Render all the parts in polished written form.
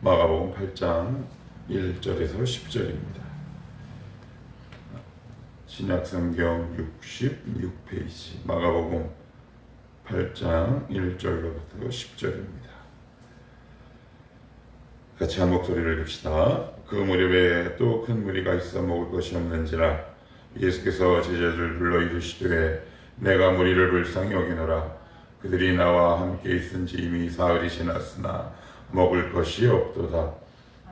마가복음 8장 1절에서 10절입니다. 신약성경 66페이지 마가복음 8장 1절로부터 10절입니다. 같이 한 목소리를 냅시다. 그 무렵에 또 큰 무리가 있어 먹을 것이 없는지라 예수께서 제자들을 불러 이르시되 내가 무리를 불쌍히 여기노라. 그들이 나와 함께 있은지 이미 사흘이 지났으나 먹을 것이 없도다.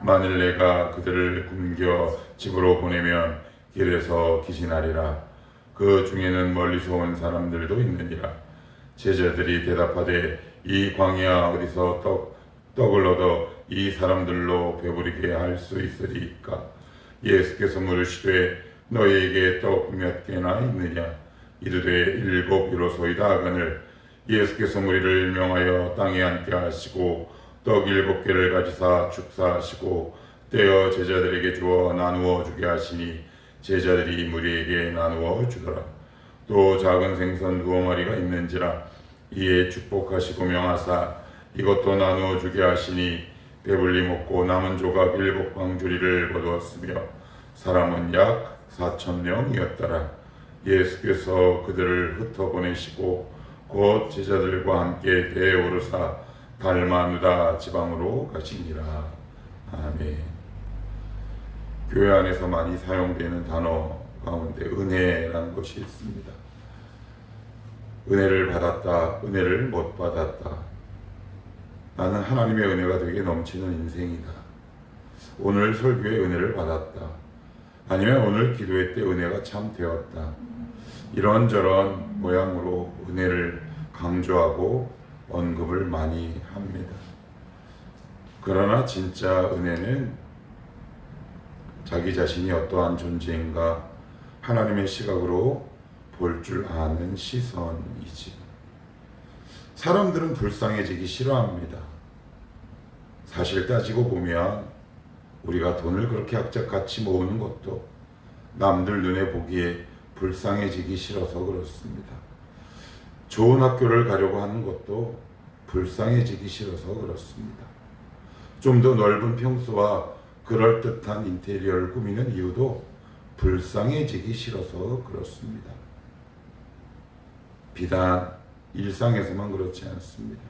만일 내가 그들을 굶겨 집으로 보내면 길에서 기진하리라. 그 중에는 멀리서 온 사람들도 있느니라. 제자들이 대답하되 이 광야 어디서 떡을 얻어 이 사람들로 배부르게 할 수 있으리까? 예수께서 물으시되 너희에게 떡 몇 개나 있느냐? 이르되 7 유로소이다 하거늘 예수께서 무리를 명하여 땅에 앉게 하시고 떡 7개를 가지사 축사하시고 떼어 제자들에게 주어 나누어 주게 하시니 제자들이 무리에게 나누어 주더라. 또 작은 생선 2마리가 있는지라. 이에 축복하시고 명하사 이것도 나누어 주게 하시니 배불리 먹고 남은 조각 7광주리를 거두었으며 사람은 약 4,000명이었더라. 예수께서 그들을 흩어보내시고 곧 제자들과 함께 배에 오르사 달마누다 지방으로 가시니라. 아멘. 교회 안에서 많이 사용되는 단어 가운데 은혜라는 것이 있습니다. 은혜를 받았다, 은혜를 못 받았다. 나는 하나님의 은혜가 되게 넘치는 인생이다. 오늘 설교에 은혜를 받았다. 아니면 오늘 기도회 때 은혜가 참 되었다. 이런저런 모양으로 은혜를 강조하고 언급을 많이 합니다. 그러나 진짜 은혜는 자기 자신이 어떠한 존재인가 하나님의 시각으로 볼 줄 아는 시선이지. 사람들은 불쌍해지기 싫어합니다. 사실 따지고 보면 우리가 돈을 그렇게 악착같이 모으는 것도 남들 눈에 보기에 불쌍해지기 싫어서 그렇습니다. 좋은 학교를 가려고 하는 것도 불쌍해지기 싫어서 그렇습니다. 좀 더 넓은 평수와 그럴듯한 인테리어를 꾸미는 이유도 불쌍해지기 싫어서 그렇습니다. 비단 일상에서만 그렇지 않습니다.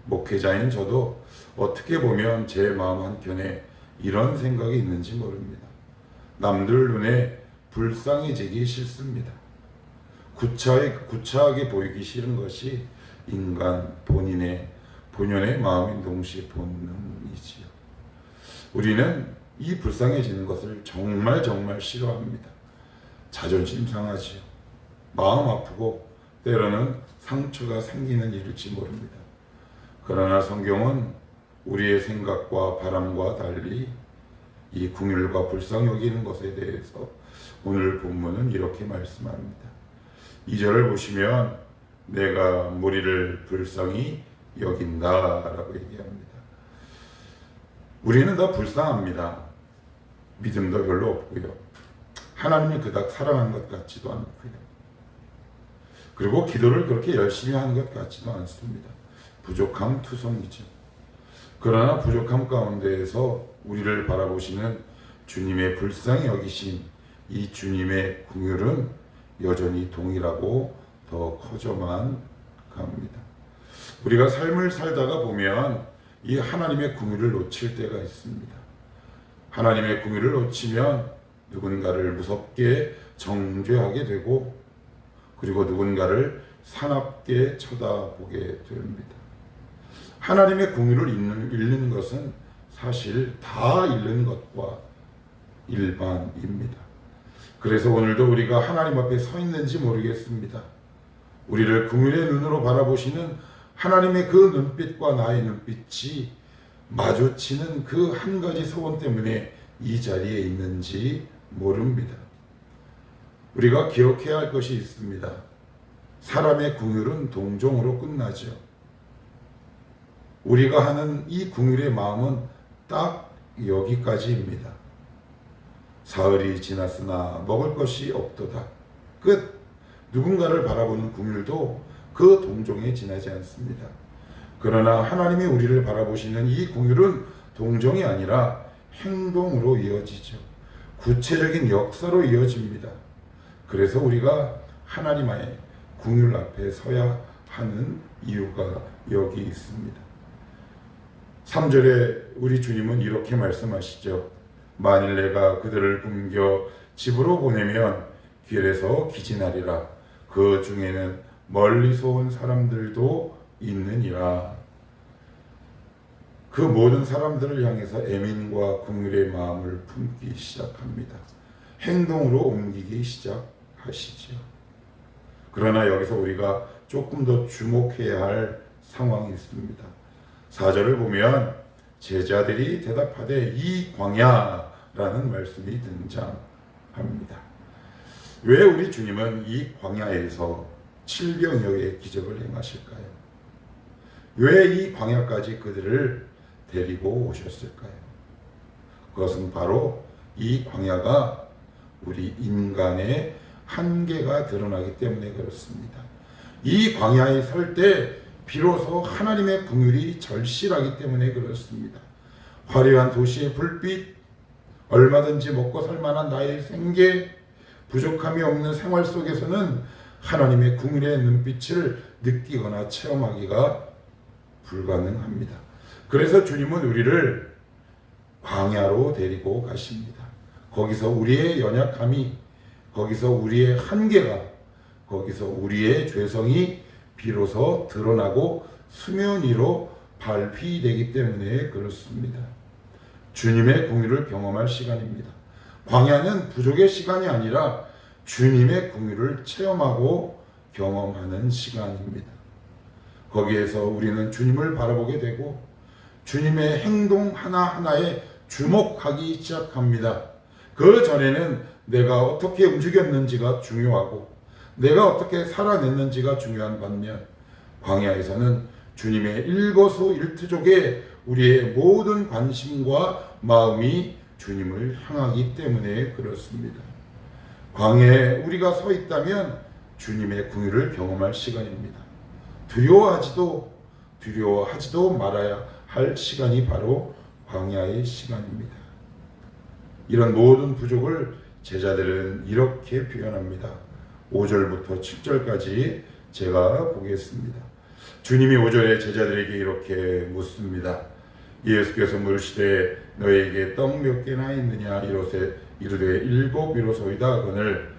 목회자인 저도 어떻게 보면 제 마음 한켠에 이런 생각이 있는지 모릅니다. 남들 눈에 불쌍해지기 싫습니다. 구차하게 보이기 싫은 것이 인간 본연의 마음인 동시에 본능이지요. 우리는 이 불쌍해지는 것을 정말 싫어합니다. 자존심 상하지요. 마음 아프고 때로는 상처가 생기는 일일지 모릅니다. 그러나 성경은 우리의 생각과 바람과 달리 이 긍휼과 불쌍히 여기는 것에 대해서 오늘 본문은 이렇게 말씀합니다. 2절을 보시면 내가 무리를 불쌍히 여긴다라고 얘기합니다. 우리는 다 불쌍합니다. 믿음도 별로 없고요. 하나님을 그닥 사랑하는 것 같지도 않고요. 그리고 기도를 그렇게 열심히 하는 것 같지도 않습니다. 부족함 투성이죠. 그러나 부족함 가운데에서 우리를 바라보시는 주님의 불쌍히 여기심, 이 주님의 긍휼은 여전히 동일하고 더 커져만 갑니다. 우리가 삶을 살다가 보면 이 하나님의 긍휼을 놓칠 때가 있습니다. 하나님의 긍휼을 놓치면 누군가를 무섭게 정죄하게 되고 그리고 누군가를 사납게 쳐다보게 됩니다. 하나님의 긍휼을 잃는 것은 사실 다 잃는 것과 일반입니다. 그래서 오늘도 우리가 하나님 앞에 서 있는지 모르겠습니다. 우리를 긍휼의 눈으로 바라보시는 하나님의 그 눈빛과 나의 눈빛이 마주치는 그 한 가지 소원 때문에 이 자리에 있는지 모릅니다. 우리가 기억해야 할 것이 있습니다. 사람의 긍휼은 동정으로 끝나죠. 우리가 하는 이 긍휼의 마음은 딱 여기까지입니다. 사흘이 지났으나 먹을 것이 없도다. 끝. 누군가를 바라보는 긍휼도 그 동정에 지나지 않습니다. 그러나 하나님이 우리를 바라보시는 이 긍휼은 동정이 아니라 행동으로 이어지죠. 구체적인 역사로 이어집니다. 그래서 우리가 하나님의 긍휼 앞에 서야 하는 이유가 여기 있습니다. 3절에 우리 주님은 이렇게 말씀하시죠. 만일 내가 그들을 굶겨 집으로 보내면 길에서 기진하리라. 그 중에는 멀리서 온 사람들도 있느니라. 그 모든 사람들을 향해서 애민과 긍휼의 마음을 품기 시작합니다. 행동으로 옮기기 시작하시죠. 그러나 여기서 우리가 조금 더 주목해야 할 상황이 있습니다. 4절을 보면 제자들이 대답하되 이 광야라는 말씀이 등장합니다. 왜 우리 주님은 이 광야에서 700여의 기적을 행하실까요? 왜 이 광야까지 그들을 데리고 오셨을까요? 그것은 바로 이 광야가 우리 인간의 한계가 드러나기 때문에 그렇습니다. 이 광야에 설 때 비로소 하나님의 긍휼이 절실하기 때문에 그렇습니다. 화려한 도시의 불빛, 얼마든지 먹고 살 만한 나의 생계, 부족함이 없는 생활 속에서는 하나님의 긍휼의 눈빛을 느끼거나 체험하기가 불가능합니다. 그래서 주님은 우리를 광야로 데리고 가십니다. 거기서 우리의 연약함이, 거기서 우리의 한계가, 거기서 우리의 죄성이 비로소 드러나고 수면 위로 발휘되기 때문에 그렇습니다. 주님의 긍휼을 경험할 시간입니다. 광야는 부족의 시간이 아니라 주님의 긍휼을 체험하고 경험하는 시간입니다. 거기에서 우리는 주님을 바라보게 되고 주님의 행동 하나하나에 주목하기 시작합니다. 그 전에는 내가 어떻게 움직였는지가 중요하고 내가 어떻게 살아냈는지가 중요한 반면 광야에서는 주님의 일거수일투족에 우리의 모든 관심과 마음이 주님을 향하기 때문에 그렇습니다. 광야에 우리가 서 있다면 주님의 긍휼을 경험할 시간입니다. 두려워하지도 말아야 할 시간이 바로 광야의 시간입니다. 이런 모든 부족을 제자들은 이렇게 표현합니다. 5절부터 7절까지 제가 보겠습니다. 주님이 5절에 제자들에게 이렇게 묻습니다. 예수께서 물으시되 너에게 떡 몇 개나 있느냐 이르되 7이로소이다 하거늘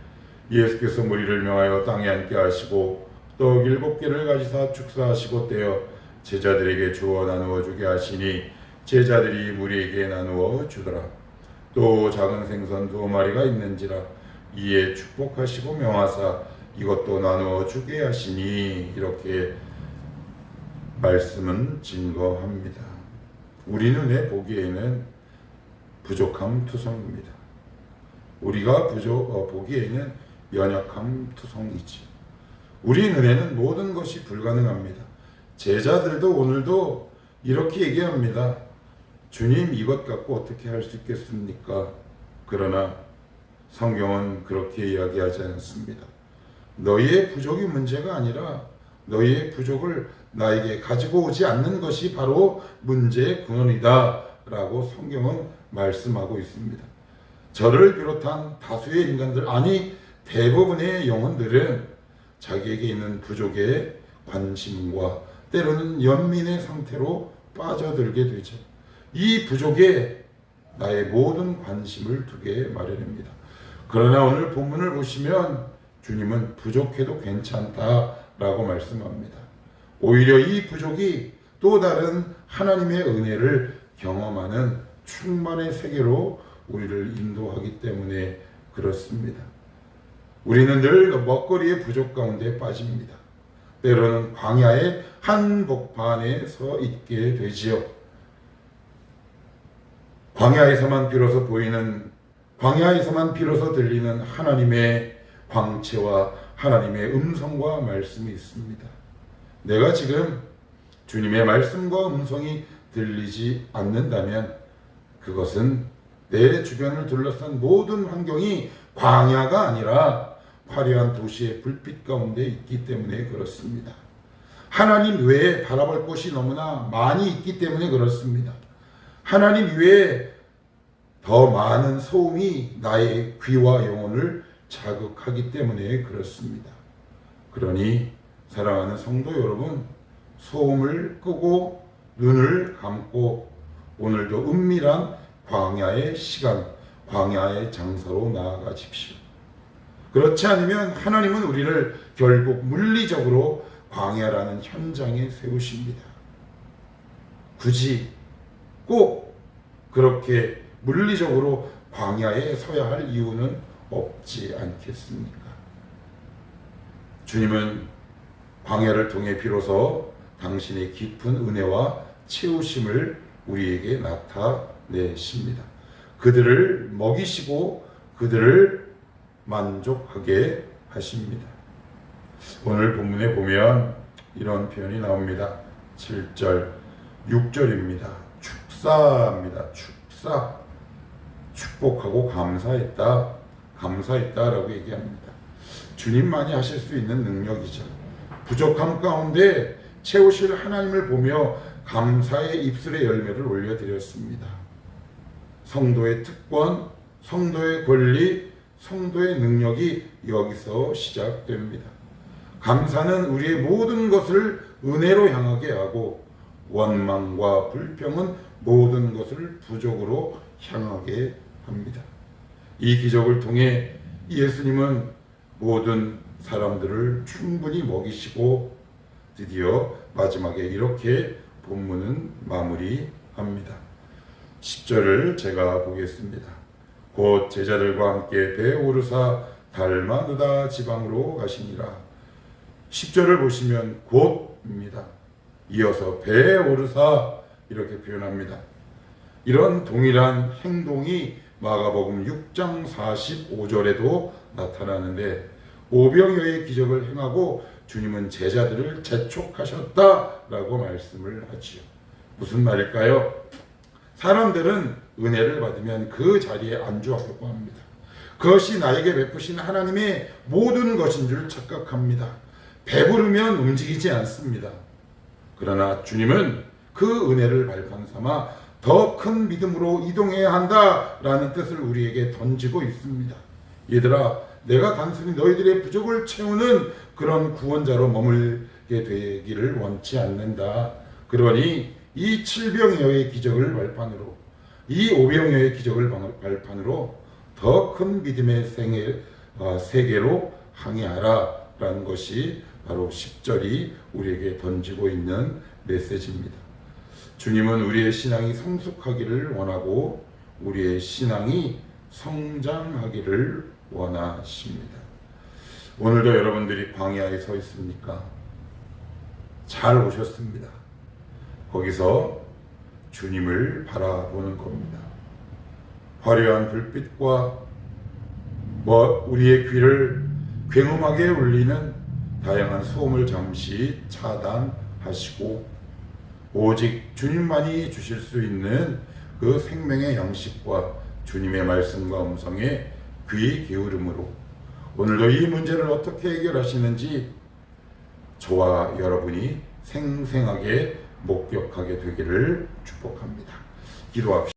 예수께서 무리를 명하여 땅에 앉게 하시고 떡 7개를 가지사 축사하시고 떼어 제자들에게 주어 나누어 주게 하시니 제자들이 무리에게 나누어 주더라. 또 작은 생선 2마리가 있는지라 이에 축복하시고 명하사 이것도 나누어 주게 하시니 이렇게 말씀은 증거합니다. 우리 눈에 보기에는 부족함 투성입니다. 우리가 보기에는 연약함 투성이지. 우리 눈에는 모든 것이 불가능합니다. 제자들도 오늘도 이렇게 얘기합니다. 주님 이것 갖고 어떻게 할 수 있겠습니까? 그러나 성경은 그렇게 이야기하지 않습니다. 너희의 부족이 문제가 아니라 너희의 부족을 나에게 가지고 오지 않는 것이 바로 문제의 근원이다 라고 성경은 말씀하고 있습니다. 저를 비롯한 다수의 인간들, 아니 대부분의 영혼들은 자기에게 있는 부족에 관심과 때로는 연민의 상태로 빠져들게 되죠. 이 부족에 나의 모든 관심을 두게 마련입니다. 그러나 오늘 본문을 보시면 주님은 부족해도 괜찮다라고 말씀합니다. 오히려 이 부족이 또 다른 하나님의 은혜를 경험하는 충만의 세계로 우리를 인도하기 때문에 그렇습니다. 우리는 늘 먹거리의 부족 가운데 빠집니다. 때로는 광야의 한복판에 서 있게 되지요. 광야에서만 비로소 들리는 하나님의 광채와 하나님의 음성과 말씀이 있습니다. 내가 지금 주님의 말씀과 음성이 들리지 않는다면 그것은 내 주변을 둘러싼 모든 환경이 광야가 아니라 화려한 도시의 불빛 가운데 있기 때문에 그렇습니다. 하나님 외에 바라볼 곳이 너무나 많이 있기 때문에 그렇습니다. 하나님 외에 더 많은 소음이 나의 귀와 영혼을 자극하기 때문에 그렇습니다. 그러니 사랑하는 성도 여러분, 소음을 끄고 눈을 감고 오늘도 은밀한 광야의 시간, 광야의 장소로 나아가십시오. 그렇지 않으면 하나님은 우리를 결국 물리적으로 광야라는 현장에 세우십니다. 굳이 꼭 그렇게 물리적으로 광야에 서야 할 이유는 없지 않겠습니까? 주님은 광야를 통해 비로소 당신의 깊은 은혜와 채우심을 우리에게 나타내십니다. 그들을 먹이시고 그들을 만족하게 하십니다. 오늘 본문에 보면 이런 표현이 나옵니다. 7절, 6절입니다. 축사입니다. 축사. 축복하고 감사했다라고 얘기합니다. 주님만이 하실 수 있는 능력이죠. 부족함 가운데 채우실 하나님을 보며 감사의 입술의 열매를 올려드렸습니다. 성도의 특권, 성도의 권리, 성도의 능력이 여기서 시작됩니다. 감사는 우리의 모든 것을 은혜로 향하게 하고 원망과 불평은 모든 것을 부족으로 향하게 합니다. 이 기적을 통해 예수님은 모든 사람들을 충분히 먹이시고 드디어 마지막에 이렇게 본문은 마무리합니다. 10절을 제가 보겠습니다. 곧 제자들과 함께 배에 오르사 달마누다 지방으로 가시니라. 10절을 보시면 곧입니다. 이어서 배에 오르사 이렇게 표현합니다. 이런 동일한 행동이 마가복음 6장 45절에도 나타나는데 오병이어의 기적을 행하고 주님은 제자들을 재촉하셨다라고 말씀을 하지요. 무슨 말일까요? 사람들은 은혜를 받으면 그 자리에 안주하려고 합니다. 그것이 나에게 베푸신 하나님의 모든 것인 줄 착각합니다. 배부르면 움직이지 않습니다. 그러나 주님은 그 은혜를 발판 삼아 더 큰 믿음으로 이동해야 한다라는 뜻을 우리에게 던지고 있습니다. 얘들아, 내가 단순히 너희들의 부족을 채우는 그런 구원자로 머물게 되기를 원치 않는다. 그러니 이 7병이어의 기적을 발판으로, 이 5병이어의 기적을 발판으로 더 큰 믿음의 세계로 항해하라 라는 것이 바로 10절이 우리에게 던지고 있는 메시지입니다. 주님은 우리의 신앙이 성숙하기를 원하고 우리의 신앙이 성장하기를 원하십니다. 오늘도 여러분들이 광야에 서 있습니까? 잘 오셨습니다. 거기서 주님을 바라보는 겁니다. 화려한 불빛과 우리의 귀를 굉음하게 울리는 다양한 소음을 잠시 차단하시고 오직 주님만이 주실 수 있는 그 생명의 양식과 주님의 말씀과 음성에 귀 기울음으로 오늘도 이 문제를 어떻게 해결하시는지 저와 여러분이 생생하게 목격하게 되기를 축복합니다. 기도합시다.